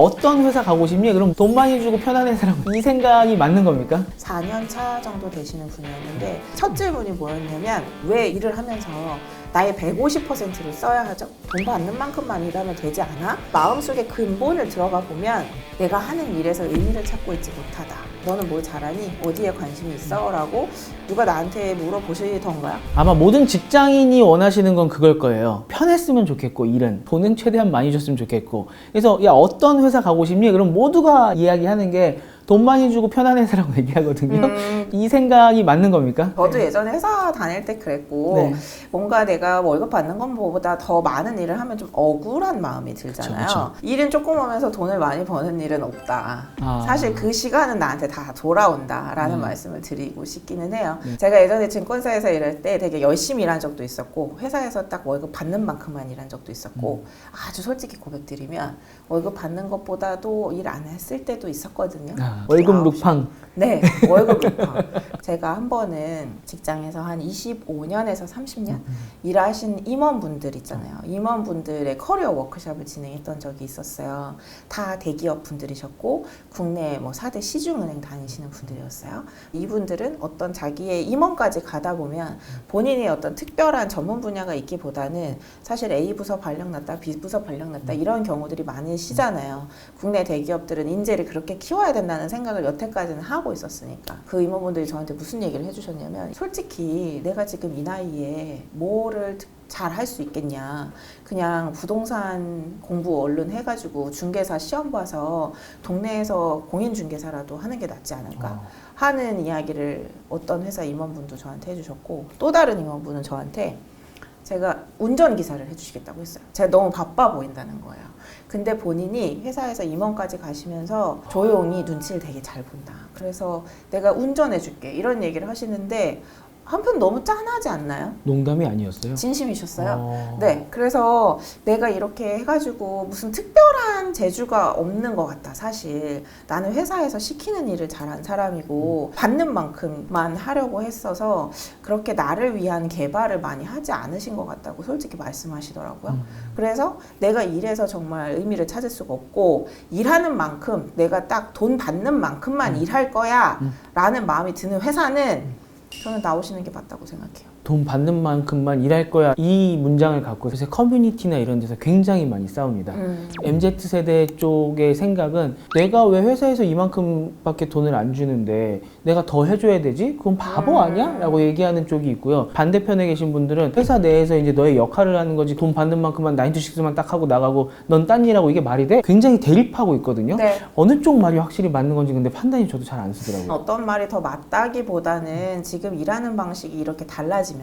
어떤 회사 가고 싶니? 그럼 돈 많이 주고 편한 회사라고 이 생각이 맞는 겁니까? 4년 차 정도 되시는 분이었는데 첫 질문이 뭐였냐면 왜 일을 하면서 나의 150%를 써야 하죠? 돈 받는 만큼만 일하면 되지 않아? 마음속에 근본을 들어가 보면 내가 하는 일에서 의미를 찾고 있지 못하다. 너는 뭘 잘하니? 어디에 관심이 있어? 라고 누가 나한테 물어보시던가요? 아마 모든 직장인이 원하시는 건 그걸 거예요. 편했으면 좋겠고 일은 돈은 최대한 많이 줬으면 좋겠고. 그래서 야 어떤 회사 가고 싶니? 그럼 모두가 이야기하는 게 돈 많이 주고 편한 회사라고 얘기하거든요. 이 생각이 맞는 겁니까? 저도 예전에 회사 다닐 때 그랬고 네. 뭔가 내가 월급 받는 것보다 더 많은 일을 하면 좀 억울한 마음이 들잖아요. 그쵸. 일은 조금 하면서 돈을 많이 버는 일은 없다. 아. 사실 그 시간은 나한테 다 돌아온다라는 네. 말씀을 드리고 싶기는 해요. 네. 제가 예전에 증권사에서 일할 때 되게 열심히 일한 적도 있었고 회사에서 딱 월급 받는 만큼만 일한 적도 있었고 아주 솔직히 고백드리면 월급 받는 것보다도 일 안 했을 때도 있었거든요. 월급 루팡. 네, 월급 루팡. 제가 한 번은 직장에서 한 25년에서 30년 일하신 임원분들 있잖아요. 임원분들의 커리어 워크숍을 진행했던 적이 있었어요. 다 대기업 분들이셨고 국내 뭐 4대 시중은행 다니시는 분들이었어요. 이분들은 어떤 자기의 임원까지 가다 보면 본인의 어떤 특별한 전문 분야가 있기보다는 사실 A 부서 발령났다, B 부서 발령났다 이런 경우들이 많으시잖아요. 국내 대기업들은 인재를 그렇게 키워야 된다는 생각을 여태까지는 하고 있었으니까. 그 임원분들이 저한테 무슨 얘기를 해주셨냐면 솔직히 내가 지금 이 나이에 뭐를 잘 할 수 있겠냐. 그냥 부동산 공부 얼른 해가지고 중개사 시험 봐서 동네에서 공인중개사라도 하는 게 낫지 않을까 하는 이야기를 어떤 회사 임원분도 저한테 해주셨고 또 다른 임원분은 저한테 제가 운전기사를 해주시겠다고 했어요. 제가 너무 바빠 보인다는 거예요. 근데 본인이 회사에서 임원까지 가시면서 조용히 눈치를 되게 잘 본다. 그래서 내가 운전해줄게 이런 얘기를 하시는데 한편 너무 짠하지 않나요? 농담이 아니었어요? 진심이셨어요. 네, 그래서 내가 이렇게 해가지고 무슨 특별한 재주가 없는 것 같다. 사실 나는 회사에서 시키는 일을 잘한 사람이고 받는 만큼만 하려고 했어서 그렇게 나를 위한 개발을 많이 하지 않으신 것 같다고 솔직히 말씀하시더라고요. 그래서 내가 일해서 정말 의미를 찾을 수가 없고 일하는 만큼 내가 딱 돈 받는 만큼만 일할 거야 라는 마음이 드는 회사는 저는 나오시는 게 맞다고 생각해요. 돈 받는 만큼만 일할 거야. 이 문장을 갖고 요새 커뮤니티나 이런 데서 굉장히 많이 싸웁니다. MZ세대 쪽의 생각은 내가 왜 회사에서 이만큼밖에 돈을 안 주는데 내가 더 해줘야 되지? 그건 바보 아니야? 라고 얘기하는 쪽이 있고요. 반대편에 계신 분들은 회사 내에서 이제 너의 역할을 하는 거지 돈 받는 만큼만 9to6만 딱 하고 나가고 넌 딴 일하고 이게 말이 돼? 굉장히 대립하고 있거든요. 네. 어느 쪽 말이 확실히 맞는 건지 근데 판단이 저도 잘 안 쓰더라고요. 어떤 말이 더 맞다기보다는 지금 일하는 방식이 이렇게 달라지면서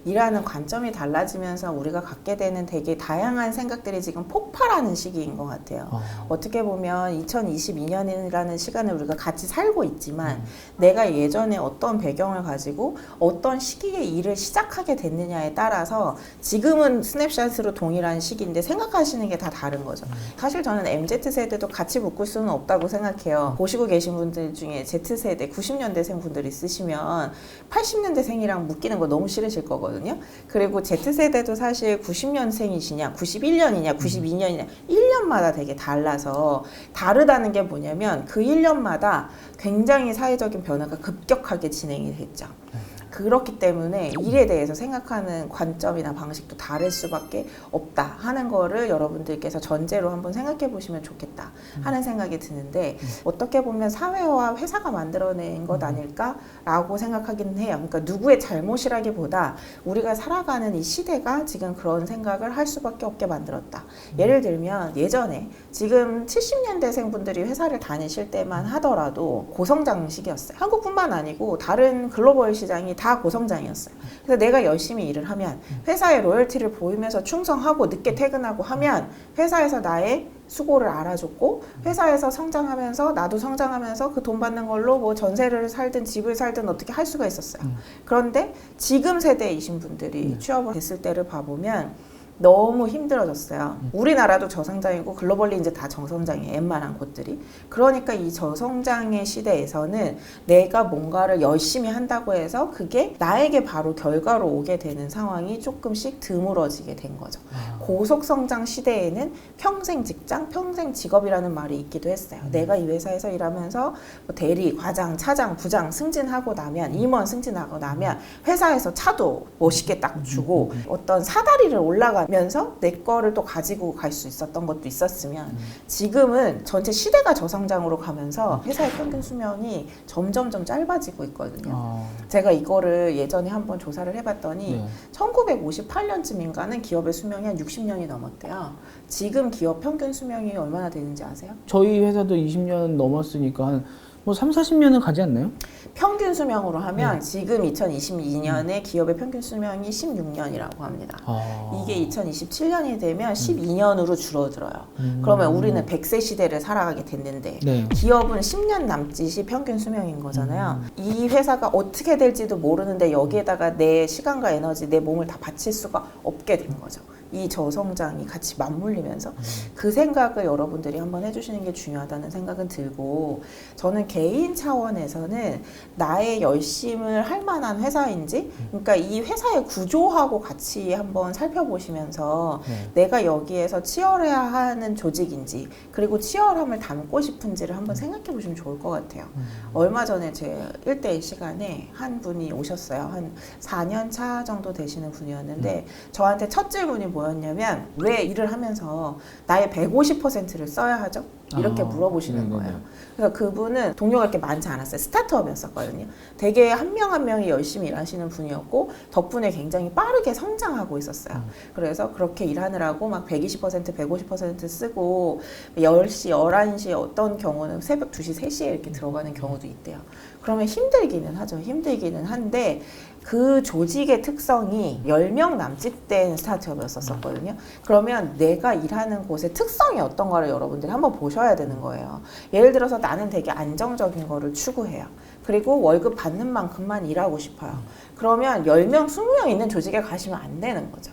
일하는 관점이 달라지면서 우리가 갖게 되는 되게 다양한 생각들이 지금 폭발하는 시기인 것 같아요. 어떻게 보면 2022년이라는 시간을 우리가 같이 살고 있지만 내가 예전에 어떤 배경을 가지고 어떤 시기에 일을 시작하게 됐느냐에 따라서 지금은 스냅샷으로 동일한 시기인데 생각하시는 게 다 다른 거죠. 사실 저는 MZ세대도 같이 묶을 수는 없다고 생각해요. 보시고 계신 분들 중에 Z세대 90년대생 분들 있으시면 80년대생이랑 묶이는 거 너무 싫으실 거거든요. 그리고 Z세대도 사실 90년생이시냐 91년이냐 92년이냐 1년마다 되게 달라서 다르다는 게 뭐냐면 그 1년마다 굉장히 사회적인 변화가 급격하게 진행이 됐죠. 그렇기 때문에 일에 대해서 생각하는 관점이나 방식도 다를 수밖에 없다 하는 거를 여러분들께서 전제로 한번 생각해 보시면 좋겠다 하는 생각이 드는데 어떻게 보면 사회와 회사가 만들어낸 것 아닐까라고 생각하기는 해요. 그러니까 누구의 잘못이라기보다 우리가 살아가는 이 시대가 지금 그런 생각을 할 수밖에 없게 만들었다. 예를 들면 예전에 지금 70년대생 분들이 회사를 다니실 때만 하더라도 고성장 시기였어요. 한국뿐만 아니고 다른 글로벌 시장이 다 고성장이었어요. 그래서 내가 열심히 일을 하면 회사에 로열티를 보이면서 충성하고 늦게 퇴근하고 하면 회사에서 나의 수고를 알아줬고 회사에서 성장하면서 나도 성장하면서 그 돈 받는 걸로 뭐 전세를 살든 집을 살든 어떻게 할 수가 있었어요. 그런데 지금 세대이신 분들이 취업을 했을 때를 봐보면 너무 힘들어졌어요. 우리나라도 저성장이고 글로벌리 이제 다 저성장이에요. 웬만한 곳들이. 그러니까 이 저성장의 시대에서는 내가 뭔가를 열심히 한다고 해서 그게 나에게 바로 결과로 오게 되는 상황이 조금씩 드물어지게 된 거죠. 고속성장 시대에는 평생 직장, 평생 직업이라는 말이 있기도 했어요. 내가 이 회사에서 일하면서 뭐 대리, 과장, 차장, 부장 승진하고 나면, 임원 승진하고 나면 회사에서 차도 멋있게 딱 주고 어떤 사다리를 올라가면서 내 거를 또 가지고 갈 수 있었던 것도 있었으면 지금은 전체 시대가 저성장으로 가면서 회사의 평균 수명이 점점점 짧아지고 있거든요. 제가 이거를 예전에 한번 조사를 해봤더니 네. 1958년쯤인가는 기업의 수명이 한 60년이 넘었대요. 지금 기업 평균 수명이 얼마나 되는지 아세요? 저희 회사도 20년 넘었으니까 한 뭐 3, 40년은 가지 않나요? 평균 수명으로 하면 지금 2022년에 기업의 평균 수명이 16년이라고 합니다. 이게 2027년이 되면 12년으로 줄어들어요. 그러면 우리는 100세 시대를 살아가게 됐는데 네. 기업은 10년 남짓이 평균 수명인 거잖아요. 이 회사가 어떻게 될지도 모르는데 여기에다가 내 시간과 에너지, 내 몸을 다 바칠 수가 없게 된 거죠. 이 저성장이 같이 맞물리면서 그 생각을 여러분들이 한번 해주시는 게 중요하다는 생각은 들고, 저는 개인 차원에서는 나의 열심을 할 만한 회사인지, 그러니까 이 회사의 구조하고 같이 한번 살펴보시면서 내가 여기에서 치열해야 하는 조직인지, 그리고 치열함을 담고 싶은지를 한번 생각해 보시면 좋을 것 같아요. 얼마 전에 제 1대1 시간에 한 분이 오셨어요. 한 4년 차 정도 되시는 분이었는데 저한테 첫 질문이 뭐였냐면, 왜 일을 하면서 나의 150%를 써야 하죠? 이렇게 물어보시는 거예요. 그래서 그분은 동료가 이렇게 많지 않았어요. 스타트업이었거든요. 되게 한 명 한 명이 열심히 일하시는 분이었고 덕분에 굉장히 빠르게 성장하고 있었어요. 그래서 그렇게 일하느라고 막 120%, 150% 쓰고 10시, 11시 어떤 경우는 새벽 2시, 3시에 이렇게 들어가는 경우도 있대요. 그러면 힘들기는 하죠. 힘들기는 한데 그 조직의 특성이 10명 남짓 된 스타트업이었었거든요. 그러면 내가 일하는 곳의 특성이 어떤가를 여러분들이 한번 보셔야 되는 거예요. 예를 들어서 나는 되게 안정적인 거를 추구해요. 그리고 월급 받는 만큼만 일하고 싶어요. 그러면 10명, 20명 있는 조직에 가시면 안 되는 거죠.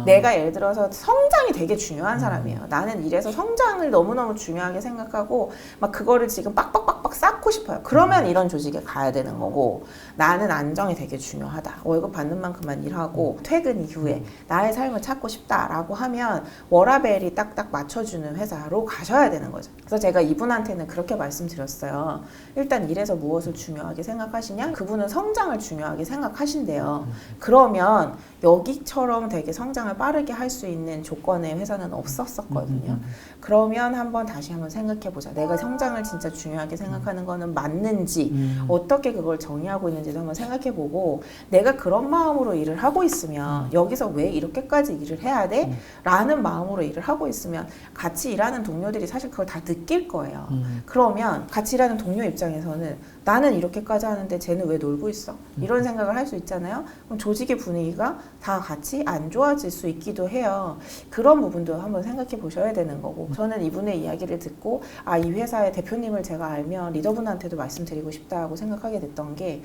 내가 예를 들어서 성장이 되게 중요한 사람이에요. 나는 이래서 성장을 너무너무 중요하게 생각하고 막 그거를 지금 빡빡빡빡 쌓고 싶어요. 그러면 이런 조직에 가야 되는 거고, 나는 안정이 되게 중요하다. 월급 받는 만큼만 일하고 퇴근 이후에 나의 삶을 찾고 싶다라고 하면 워라밸이 딱딱 맞춰주는 회사로 가셔야 되는 거죠. 그래서 제가 이분한테는 그렇게 말씀드렸어요. 일단 일에서 무엇을 중요하게 생각하시냐? 그분은 성장을 중요하게 생각하신대요. 그러면 여기처럼 되게 성장을 빠르게 할 수 있는 조건의 회사는 없었거든요. 그러면 다시 한번 생각해보자. 내가 성장을 진짜 중요하게 생각하는 거는 맞는지, 어떻게 그걸 정의하고 있는지도 한번 생각해보고, 내가 그런 마음으로 일을 하고 있으면 여기서 왜 이렇게까지 일을 해야 돼? 라는 마음으로 일을 하고 있으면 같이 일하는 동료들이 사실 그걸 다 느낄 거예요. 그러면 같이 일하는 동료 입장에서는 나는 이렇게까지 하는데 쟤는 왜 놀고 있어? 이런 생각을 할 수 있잖아요. 그럼 조직의 분위기가 다 같이 안 좋아질 수 있기도 해요. 그런 부분도 한번 생각해 보셔야 되는 거고, 저는 이분의 이야기를 듣고 이 회사의 대표님을 제가 알면 리더분한테도 말씀드리고 싶다고 생각하게 됐던 게,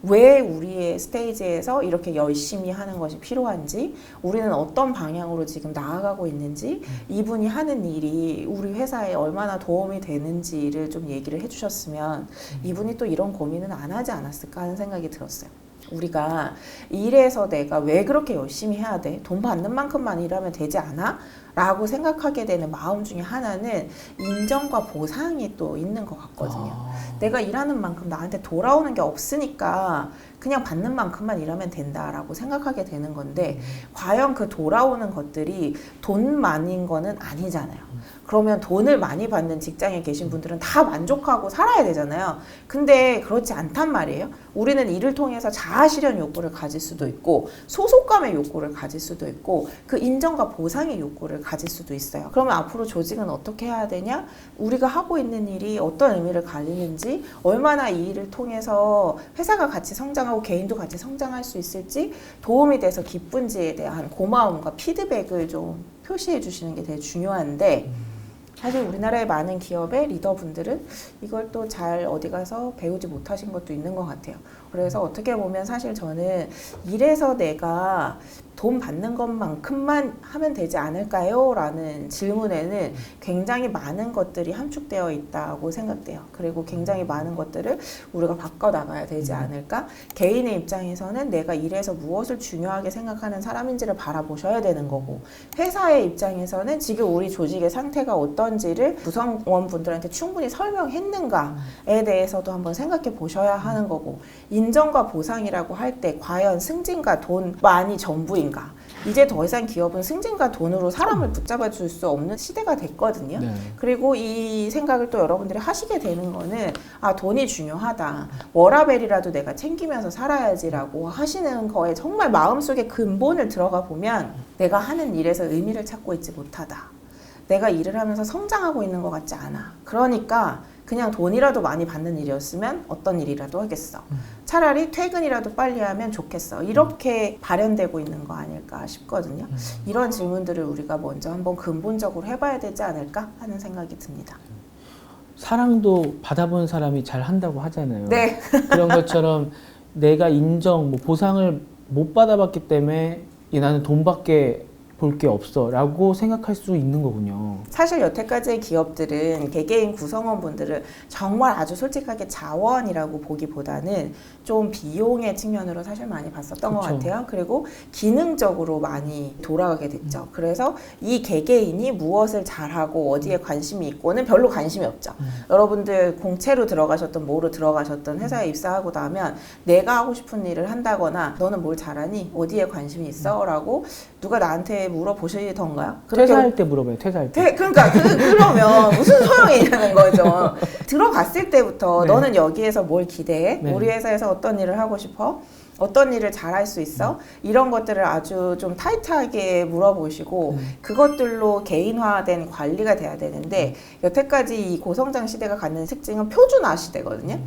왜 우리의 스테이지에서 이렇게 열심히 하는 것이 필요한지, 우리는 어떤 방향으로 지금 나아가고 있는지, 이분이 하는 일이 우리 회사에 얼마나 도움이 되는지를 좀 얘기를 해주셨으면 이분이 또 이런 고민은 안 하지 않았을까 하는 생각이 들었어요. 우리가 일에서 내가 왜 그렇게 열심히 해야 돼? 돈 받는 만큼만 일하면 되지 않아? 라고 생각하게 되는 마음 중에 하나는 인정과 보상이 또 있는 것 같거든요. 내가 일하는 만큼 나한테 돌아오는 게 없으니까 그냥 받는 만큼만 일하면 된다라고 생각하게 되는 건데, 과연 그 돌아오는 것들이 돈만인 거는 아니잖아요. 그러면 돈을 많이 받는 직장에 계신 분들은 다 만족하고 살아야 되잖아요. 근데 그렇지 않단 말이에요. 우리는 이를 통해서 자아실현 욕구를 가질 수도 있고, 소속감의 욕구를 가질 수도 있고, 그 인정과 보상의 욕구를 가질 수도 있어요. 그러면 앞으로 조직은 어떻게 해야 되냐? 우리가 하고 있는 일이 어떤 의미를 가지는지, 얼마나 이 일을 통해서 회사가 같이 성장하고 개인도 같이 성장할 수 있을지, 도움이 돼서 기쁜지에 대한 고마움과 피드백을 좀 표시해 주시는 게 되게 중요한데, 사실 우리나라의 많은 기업의 리더분들은 이걸 또 잘 어디 가서 배우지 못하신 것도 있는 것 같아요. 그래서 어떻게 보면 사실 저는 일에서 내가 돈 받는 것만큼만 하면 되지 않을까요? 라는 질문에는 굉장히 많은 것들이 함축되어 있다고 생각돼요. 그리고 굉장히 많은 것들을 우리가 바꿔나가야 되지 않을까? 개인의 입장에서는 내가 일에서 무엇을 중요하게 생각하는 사람인지를 바라보셔야 되는 거고, 회사의 입장에서는 지금 우리 조직의 상태가 어떤지를 구성원분들한테 충분히 설명했는가에 대해서도 한번 생각해 보셔야 하는 거고, 인정과 보상이라고 할 때 과연 승진과 돈만이 전부인가? 이제 더 이상 기업은 승진과 돈으로 사람을 붙잡아 줄 수 없는 시대가 됐거든요. 네. 그리고 이 생각을 또 여러분들이 하시게 되는 거는, 아, 돈이 중요하다. 워라밸이라도 내가 챙기면서 살아야지라고 하시는 거에 정말 마음속에 근본을 들어가 보면 내가 하는 일에서 의미를 찾고 있지 못하다. 내가 일을 하면서 성장하고 있는 것 같지 않아. 그러니까 그냥 돈이라도 많이 받는 일이었으면 어떤 일이라도 하겠어. 차라리 퇴근이라도 빨리 하면 좋겠어. 이렇게 발현되고 있는 거 아닐까 싶거든요. 이런 질문들을 우리가 먼저 한번 근본적으로 해봐야 되지 않을까 하는 생각이 듭니다. 사랑도 받아본 사람이 잘 한다고 하잖아요. 네. 그런 것처럼 내가 인정, 뭐 보상을 못 받아봤기 때문에 나는 돈밖에 볼 게 없어 라고 생각할 수 있는 거군요. 사실 여태까지의 기업들은 개개인 구성원분들을 정말 아주 솔직하게 자원이라고 보기보다는 좀 비용의 측면으로 사실 많이 봤었던 것 그쵸. 같아요. 그리고 기능적으로 많이 돌아가게 됐죠. 그래서 이 개개인이 무엇을 잘하고 어디에 관심이 있고는 별로 관심이 없죠. 여러분들 공채로 들어가셨던 뭐로 들어가셨던 회사에 입사하고 나면 내가 하고 싶은 일을 한다거나 너는 뭘 잘하니? 어디에 관심이 있어? 라고 누가 나한테 물어보시던가요? 퇴사할 때 물어봐요. 퇴사할 때. 그러니까 그러면 무슨 소용이 있냐는 거죠. 들어갔을 때부터 네. 너는 여기에서 뭘 기대해? 네. 우리 회사에서 어떤 일을 하고 싶어? 어떤 일을 잘할 수 있어? 이런 것들을 아주 좀 타이트하게 물어보시고 그것들로 개인화된 관리가 돼야 되는데, 여태까지 이 고성장 시대가 갖는 특징은 표준화 시대거든요.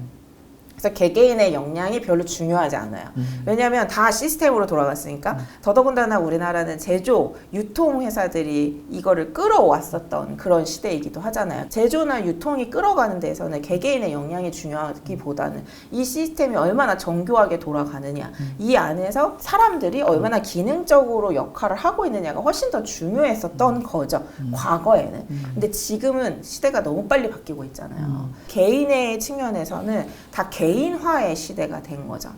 그래서 개개인의 역량이 별로 중요하지 않아요. 왜냐하면 다 시스템으로 돌아갔으니까. 더더군다나 우리나라는 제조, 유통 회사들이 이거를 끌어왔었던 그런 시대이기도 하잖아요. 제조나 유통이 끌어가는 데에서는 개개인의 역량이 중요하기보다는 이 시스템이 얼마나 정교하게 돌아가느냐, 이 안에서 사람들이 얼마나 기능적으로 역할을 하고 있느냐가 훨씬 더 중요했었던 거죠. 과거에는. 근데 지금은 시대가 너무 빨리 바뀌고 있잖아요. 개인의 측면에서는 다 개인화의 시대가 된 거죠.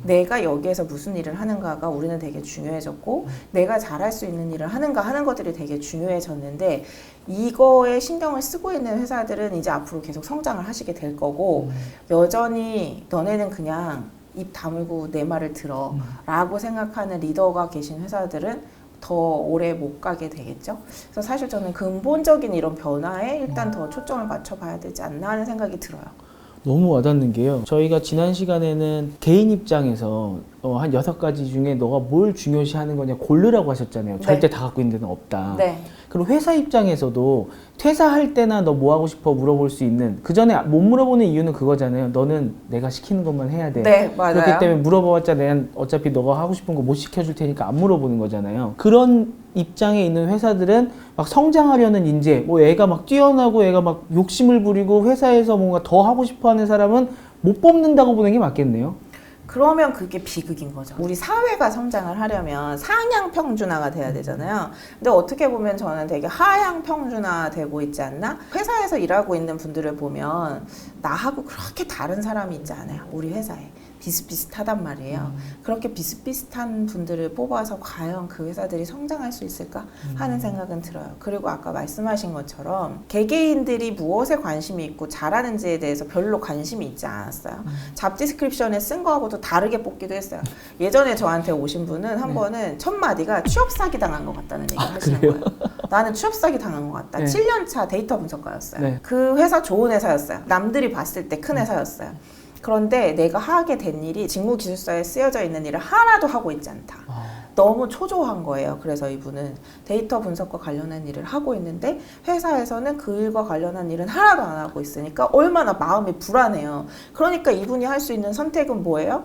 내가 여기에서 무슨 일을 하는가가 우리는 되게 중요해졌고, 내가 잘할 수 있는 일을 하는가 하는 것들이 되게 중요해졌는데, 이거에 신경을 쓰고 있는 회사들은 이제 앞으로 계속 성장을 하시게 될 거고, 여전히 너네는 그냥 입 다물고 내 말을 들어 라고 생각하는 리더가 계신 회사들은 더 오래 못 가게 되겠죠. 그래서 사실 저는 근본적인 이런 변화에 일단 더 초점을 맞춰봐야 되지 않나 하는 생각이 들어요. 너무 와닿는 게요. 저희가 지난 시간에는 개인 입장에서 한 6가지 중에 너가 뭘 중요시 하는 거냐 고르라고 하셨잖아요. 네. 절대 다 갖고 있는 데는 없다. 네. 그리고 회사 입장에서도 퇴사할 때나 너 뭐 하고 싶어 물어볼 수 있는, 그 전에 못 물어보는 이유는 그거잖아요. 너는 내가 시키는 것만 해야 돼. 네, 맞아요. 그렇기 때문에 물어봐봤자 내가 어차피 너가 하고 싶은 거 못 시켜줄 테니까 안 물어보는 거잖아요. 그런 입장에 있는 회사들은 막 성장하려는 인재, 뭐 애가 막 뛰어나고 애가 막 욕심을 부리고 회사에서 뭔가 더 하고 싶어 하는 사람은 못 뽑는다고 보는 게 맞겠네요. 그러면 그게 비극인 거죠. 우리 사회가 성장을 하려면 상향 평준화가 돼야 되잖아요. 근데 어떻게 보면 저는 되게 하향 평준화 되고 있지 않나? 회사에서 일하고 있는 분들을 보면 나하고 그렇게 다른 사람이 있지 않아요. 우리 회사에. 비슷비슷하단 말이에요. 그렇게 비슷비슷한 분들을 뽑아서 과연 그 회사들이 성장할 수 있을까 하는 생각은 들어요. 그리고 아까 말씀하신 것처럼 개개인들이 무엇에 관심이 있고 잘하는지에 대해서 별로 관심이 있지 않았어요. 잡 디스크립션에 쓴 거하고도 다르게 뽑기도 했어요. 예전에 저한테 오신 분은 한 번은 첫 마디가 취업 사기 당한 것 같다는 얘기를 하시는 거예요. 나는 취업 사기 당한 것 같다. 네. 7년차 데이터 분석가였어요. 네. 그 회사 좋은 회사였어요. 남들이 봤을 때 큰 회사였어요. 그런데 내가 하게 된 일이 직무기술서에 쓰여져 있는 일을 하나도 하고 있지 않다. 너무 초조한 거예요. 그래서 이분은 데이터 분석과 관련한 일을 하고 있는데 회사에서는 그 일과 관련한 일은 하나도 안 하고 있으니까 얼마나 마음이 불안해요. 그러니까 이분이 할 수 있는 선택은 뭐예요?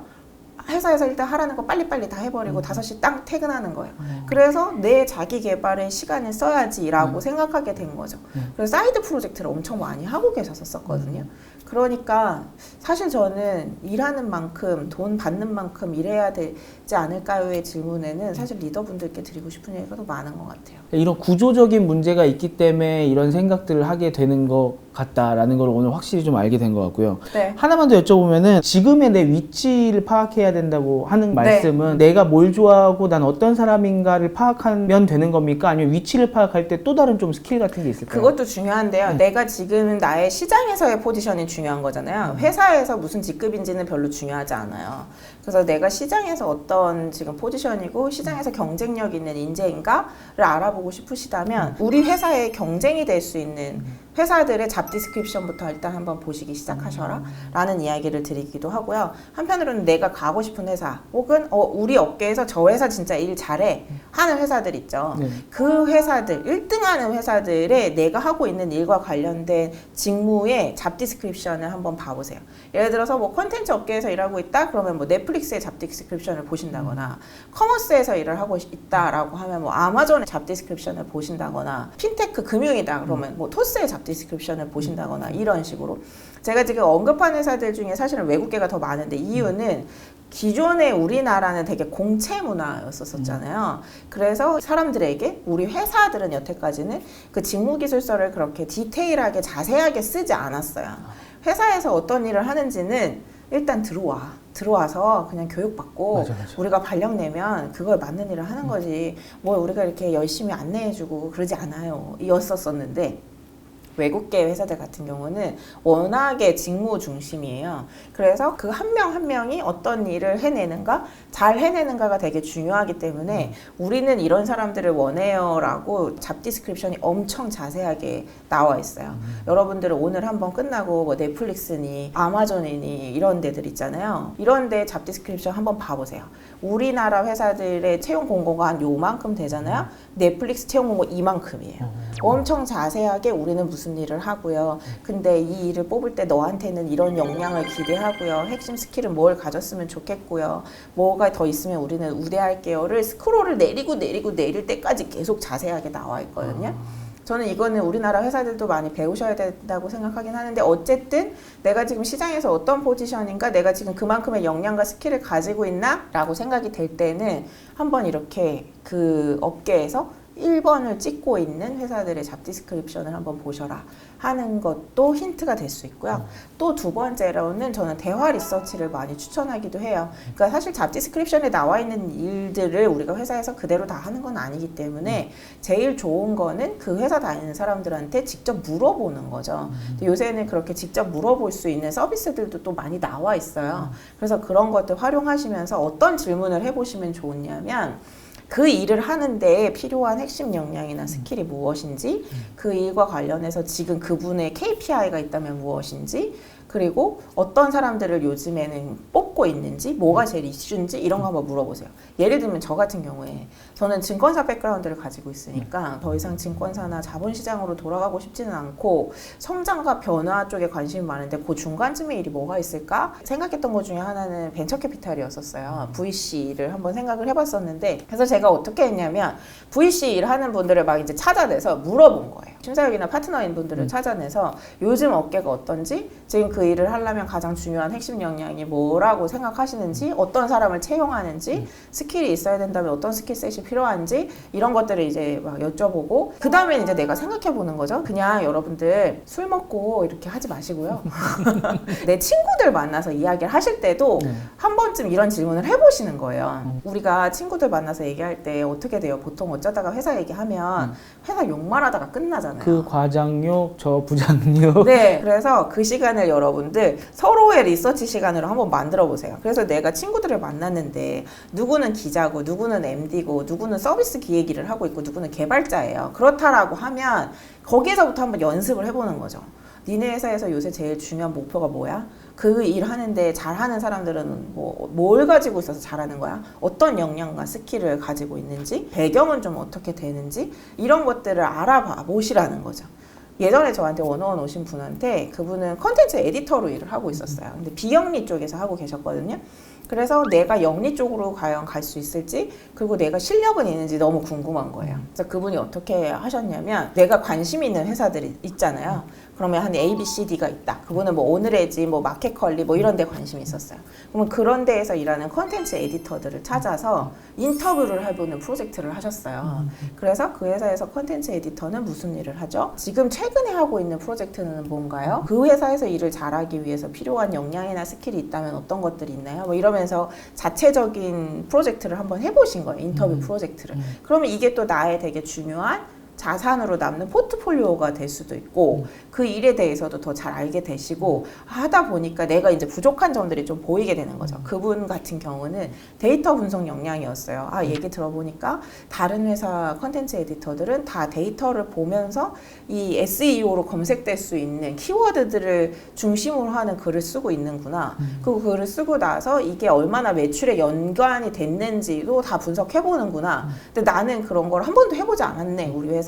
회사에서 일단 하라는 거 빨리빨리 다 해버리고 5시 땅 퇴근하는 거예요. 그래서 내 자기 개발에 시간을 써야지라고 생각하게 된 거죠. 그래서 사이드 프로젝트를 엄청 많이 하고 계셨었거든요. 그러니까 사실 저는 일하는 만큼 돈 받는 만큼 일해야 되지 않을까요의 질문에는 사실 리더분들께 드리고 싶은 얘기가 더 많은 것 같아요. 이런 구조적인 문제가 있기 때문에 이런 생각들을 하게 되는 것 같다라는 걸 오늘 확실히 좀 알게 된 것 같고요. 네. 하나만 더 여쭤보면은 지금의 내 위치를 파악해야 된다고 하는 말씀은 내가 뭘 좋아하고 난 어떤 사람인가를 파악하면 되는 겁니까? 아니면 위치를 파악할 때 또 다른 좀 스킬 같은 게 있을까요? 그것도 중요한데요. 내가 지금 나의 시장에서의 포지션이 중요한 거잖아요. 회사에서 무슨 직급인지는 별로 중요하지 않아요. 그래서 내가 시장에서 어떤 지금 포지션이고 시장에서 경쟁력 있는 인재인가를 알아보고 싶으시다면 우리 회사의 경쟁이 될 수 있는 회사들의 잡 디스크립션부터 일단 한번 보시기 시작하셔라 라는 이야기를 드리기도 하고요. 한편으로는 내가 가고 싶은 회사 혹은 우리 업계에서 저 회사 진짜 일 잘해 하는 회사들 있죠. 그 회사들 1등하는 회사들의 내가 하고 있는 일과 관련된 직무의 잡 디스크립션을 한번 봐보세요. 예를 들어서 뭐 콘텐츠 업계에서 일하고 있다 그러면 뭐 넷플릭스의 잡 디스크립션을 보신다거나 커머스에서 일을 하고 있다라고 하면 뭐 아마존의 잡 디스크립션을 보신다거나 핀테크 금융이다 그러면 뭐 토스의 잡 디스크립션을 보신다거나 이런 식으로 제가 지금 언급한 회사들 중에 사실은 외국계가 더 많은데 이유는 기존의 우리나라는 되게 공채 문화였었잖아요. 그래서 사람들에게 우리 회사들은 여태까지는 그 직무기술서를 그렇게 디테일하게 자세하게 쓰지 않았어요. 회사에서 어떤 일을 하는지는 일단 들어와서 그냥 교육받고 맞아. 우리가 발령 내면 그걸 맞는 일을 하는 거지 뭐 우리가 이렇게 열심히 안내해주고 그러지 않아요 이었었는데 외국계 회사들 같은 경우는 워낙에 직무 중심이에요. 그래서 그 한 명 한 명이 어떤 일을 해내는가, 잘 해내는가가 되게 중요하기 때문에 우리는 이런 사람들을 원해요 라고 잡 디스크립션이 엄청 자세하게 나와 있어요. 여러분들은 오늘 한번 끝나고 뭐 넷플릭스니 아마존이니 이런 데들 있잖아요. 이런 데 잡 디스크립션 한번 봐보세요. 우리나라 회사들의 채용 공고가 한 요만큼 되잖아요. 넷플릭스 채용 공고 이만큼이에요. 엄청 자세하게 우리는 무슨 일을 하고요. 근데 이 일을 뽑을 때 너한테는 이런 역량을 기대하고요. 핵심 스킬은 뭘 가졌으면 좋겠고요. 뭐가 더 있으면 우리는 우대할게요를 스크롤을 내릴 때까지 계속 자세하게 나와 있거든요. 저는 이거는 우리나라 회사들도 많이 배우셔야 된다고 생각하긴 하는데 어쨌든 내가 지금 시장에서 어떤 포지션인가 내가 지금 그만큼의 역량과 스킬을 가지고 있나? 라고 생각이 될 때는 한번 이렇게 그 업계에서 1번을 찍고 있는 회사들의 잡 디스크립션을 한번 보셔라 하는 것도 힌트가 될 수 있고요. 또 두 번째로는 저는 대화 리서치를 많이 추천하기도 해요. 그러니까 사실 잡 디스크립션에 나와 있는 일들을 우리가 회사에서 그대로 다 하는 건 아니기 때문에 제일 좋은 거는 그 회사 다니는 사람들한테 직접 물어보는 거죠. 요새는 그렇게 직접 물어볼 수 있는 서비스들도 또 많이 나와 있어요. 그래서 그런 것들 활용하시면서 어떤 질문을 해보시면 좋냐면 그 일을 하는데 필요한 핵심 역량이나 스킬이 무엇인지, 그 일과 관련해서 지금 그분의 KPI가 있다면 무엇인지, 그리고 어떤 사람들을 요즘에는 뽑고 있는지, 뭐가 제일 이슈인지 이런 거 한번 물어보세요. 예를 들면 저 같은 경우에 저는 증권사 백그라운드를 가지고 있으니까 더 이상 증권사나 자본시장으로 돌아가고 싶지는 않고 성장과 변화 쪽에 관심이 많은데 그 중간쯤에 일이 뭐가 있을까 생각했던 것 중에 하나는 벤처캐피탈이었었어요. VC를 한번 생각을 해봤었는데, 그래서 제가 어떻게 했냐면 VC 일하는 분들을 막 이제 찾아내서 물어본 거예요. 심사역이나 파트너인 분들을 찾아내서 요즘 업계가 어떤지, 지금 그 일을 하려면 가장 중요한 핵심 역량이 뭐라고 생각하시는지, 어떤 사람을 채용하는지, 스킬이 있어야 된다면 어떤 스킬셋이 필요한지, 이런 것들을 이제 막 여쭤보고, 그 다음에 이제 내가 생각해 보는 거죠. 그냥 여러분들 술 먹고 이렇게 하지 마시고요. 내 친구들 만나서 이야기를 하실 때도 한 번쯤 이런 질문을 해보시는 거예요. 우리가 친구들 만나서 얘기할 때 어떻게 돼요? 보통 어쩌다가 회사 얘기하면 회사 욕만 하다가 끝나잖아요. 그 과장욕, 저 부장욕. 네, 그래서 그 시간을 여러분들 서로의 리서치 시간으로 한번 만들어 보세요. 그래서 내가 친구들을 만났는데 누구는 기자고 누구는 MD고 누구는 서비스 기획 일을 하고 있고 누구는 개발자예요. 그렇다라고 하면 거기에서부터 한번 연습을 해보는 거죠. 니네 회사에서 요새 제일 중요한 목표가 뭐야? 그 일 하는데 잘하는 사람들은 뭘 가지고 있어서 잘하는 거야? 어떤 역량과 스킬을 가지고 있는지, 배경은 좀 어떻게 되는지, 이런 것들을 알아봐 보시라는 거죠. 예전에 저한테 원어원 오신 분한테, 그분은 컨텐츠 에디터로 일을 하고 있었어요. 근데 비영리 쪽에서 하고 계셨거든요. 그래서 내가 영리 쪽으로 과연 갈 수 있을지, 그리고 내가 실력은 있는지 너무 궁금한 거예요. 그래서 그분이 어떻게 하셨냐면, 내가 관심 있는 회사들이 있잖아요. 그러면 한 A, B, C, D가 있다. 그분은 뭐 오늘의지, 뭐 마켓컬리 뭐 이런 데 관심이 있었어요. 그러면 그런 데에서 일하는 컨텐츠 에디터들을 찾아서 인터뷰를 해보는 프로젝트를 하셨어요. 그래서 그 회사에서 컨텐츠 에디터는 무슨 일을 하죠? 지금 최근에 하고 있는 프로젝트는 뭔가요? 그 회사에서 일을 잘하기 위해서 필요한 역량이나 스킬이 있다면 어떤 것들이 있나요? 뭐 이러면서 자체적인 프로젝트를 한번 해보신 거예요. 인터뷰 프로젝트를. 그러면 이게 또 나의 되게 중요한 자산으로 남는 포트폴리오가 될 수도 있고, 그 일에 대해서도 더 잘 알게 되시고 하다 보니까 내가 이제 부족한 점들이 좀 보이게 되는 거죠. 그분 같은 경우는 데이터 분석 역량이었어요. 얘기 들어보니까 다른 회사 컨텐츠 에디터들은 다 데이터를 보면서 이 SEO로 검색될 수 있는 키워드들을 중심으로 하는 글을 쓰고 있는구나. 그 글을 쓰고 나서 이게 얼마나 매출에 연관이 됐는지도 다 분석해보는구나. 근데 나는 그런 걸 한 번도 해보지 않았네, 우리 회사에서는.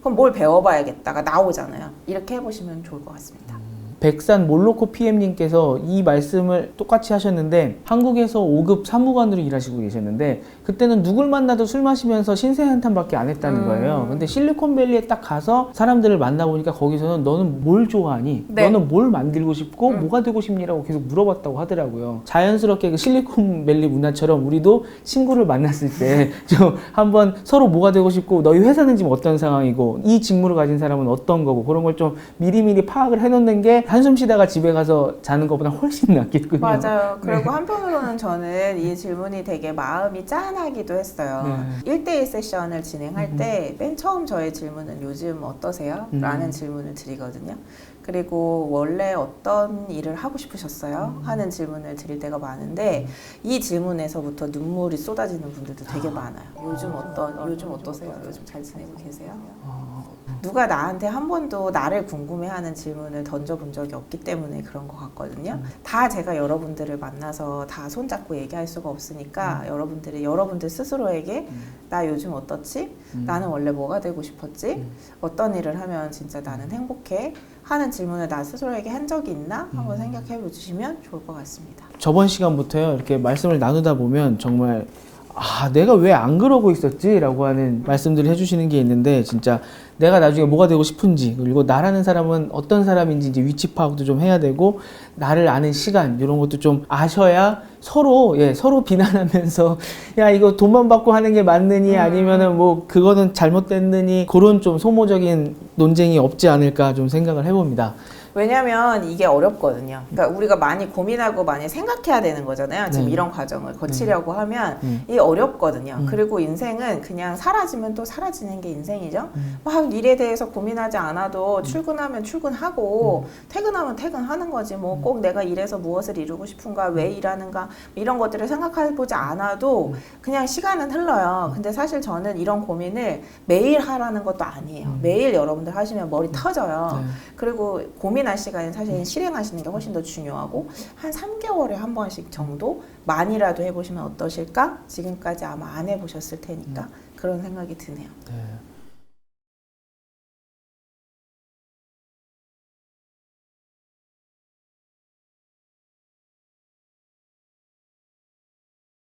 그럼 뭘 배워봐야겠다가 나오잖아요. 이렇게 해보시면 좋을 것 같습니다. 백산 몰로코 PM님께서 이 말씀을 똑같이 하셨는데, 한국에서 5급 사무관으로 일하시고 계셨는데 그때는 누굴 만나도 술 마시면서 신세 한탄밖에 안 했다는 거예요. 근데 실리콘밸리에 딱 가서 사람들을 만나보니까 거기서는 너는 뭘 좋아하니? 네. 너는 뭘 만들고 싶고 뭐가 되고 싶니라고 계속 물어봤다고 하더라고요. 자연스럽게 그 실리콘밸리 문화처럼 우리도 친구를 만났을 때 좀 한번 서로 뭐가 되고 싶고, 너희 회사는 지금 어떤 상황이고 이 직무를 가진 사람은 어떤 거고, 그런 걸 좀 미리미리 파악을 해놓는 게 한숨 쉬다가 집에 가서 자는 것보다 훨씬 낫겠군요. 맞아요. 그리고 한편으로는 저는 이 질문이 되게 마음이 짠하기도 했어요. 1대1 세션을 진행할 때 맨 처음 저의 질문은 요즘 어떠세요? 라는 질문을 드리거든요. 그리고 원래 어떤 일을 하고 싶으셨어요? 하는 질문을 드릴 때가 많은데, 이 질문에서부터 눈물이 쏟아지는 분들도 되게 많아요. 요즘 어떠세요? 요즘 잘 지내고 계세요? 누가 나한테 한 번도 나를 궁금해하는 질문을 던져본 적이 없기 때문에 그런 것 같거든요. 다 제가 여러분들을 만나서 다 손잡고 얘기할 수가 없으니까 여러분들 스스로에게 나 요즘 어떻지? 나는 원래 뭐가 되고 싶었지? 어떤 일을 하면 진짜 나는 행복해? 하는 질문을 나 스스로에게 한 적이 있나? 한번 생각해 보시면 좋을 것 같습니다. 저번 시간부터요, 이렇게 말씀을 나누다 보면 정말 내가 왜 안 그러고 있었지? 라고 하는 말씀들을 해주시는 게 있는데, 진짜 내가 나중에 뭐가 되고 싶은지, 그리고 나라는 사람은 어떤 사람인지 이제 위치 파악도 좀 해야 되고, 나를 아는 시간, 이런 것도 좀 아셔야 서로 비난하면서 야, 이거 돈만 받고 하는 게 맞느니 아니면은 뭐 그거는 잘못됐느니, 그런 좀 소모적인 논쟁이 없지 않을까 좀 생각을 해봅니다. 왜냐면 이게 어렵거든요. 그러니까 우리가 많이 고민하고 많이 생각해야 되는 거잖아요. 지금 이런 과정을 거치려고 하면 이게 어렵거든요. 그리고 인생은 그냥 사라지면 또 사라지는 게 인생이죠. 막 일에 대해서 고민하지 않아도 출근하면 출근하고 퇴근하면 퇴근하는 거지. 뭐 꼭 내가 일에서 무엇을 이루고 싶은가, 왜 일하는가, 이런 것들을 생각해보지 않아도 그냥 시간은 흘러요. 근데 사실 저는 이런 고민을 매일 하라는 것도 아니에요. 매일 여러분들 하시면 머리 터져요. 그리고 고민할 시간은 사실 실행하시는 게 훨씬 더 중요하고, 한 3개월에 한 번씩 정도 많이라도 해보시면 어떠실까? 지금까지 아마 안 해보셨을 테니까 그런 생각이 드네요. 네.